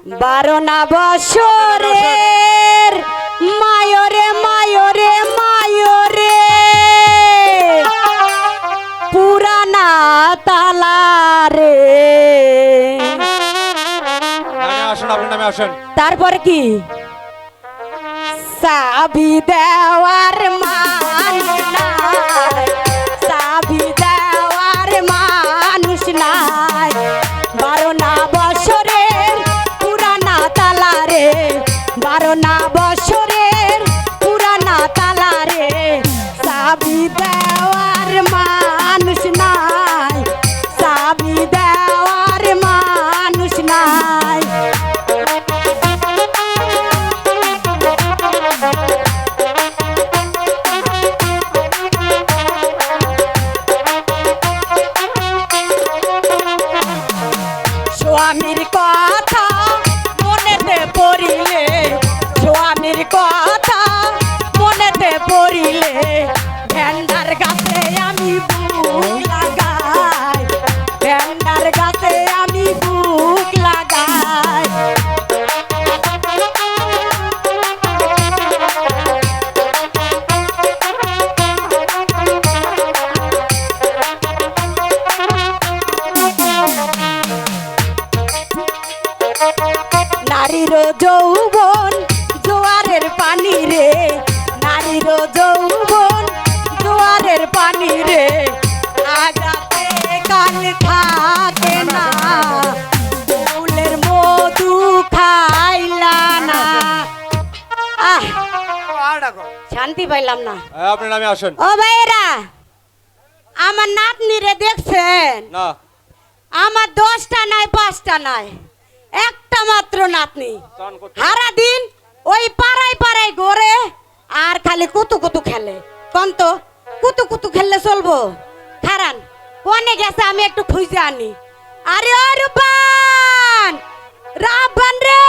12 বছরের মায়রে মায়রে মায়রে পুরানা তালারে। আসুন, আপনার নামে আসুন। তারপরে কি চাবি দেওয়ার মানুষ নাই, চাবি দেওয়ার মানুষ নাই। 12 বছরের পুরানা তালারে, 12 বছরের পুরানা তালারে চাবি দেওয়ার মানুষ নাই, চাবি দেওয়ার মানুষ নাই। স্বামীর কথা মনেতে পড়িলে, স্বামীর কথা মনেতে পড়িলে ভেন্ডার গাছে আমি বুক লাগাই, ভেন্ডার গাছে আমি বুক লাগাই। নারীর যৌবন জোয়ারের পানি রে, নারীর যৌবন জোয়ারের পানি রে আগাতে কাল থাকে না, ফুলের মধু খাইলা না। শান্তি পাইলাম না। আপনার নামে আসুন। ও ভাইরা, আমার নাতনি রে দেখছেন? না, আমার 10টা নাই 5টা নাই, একটা মাত্র নাতনি। সারা দিন ওই পাড়ায় পাড়ায় ঘোরে আর খালি কুতু কুতু খেলে। কোন তো কুতু কুতু খেললে চলবো? খারান কোনে গেছে আমি একটু খুঁজে আনি। আরে ও রূপান, রাব্বান রে,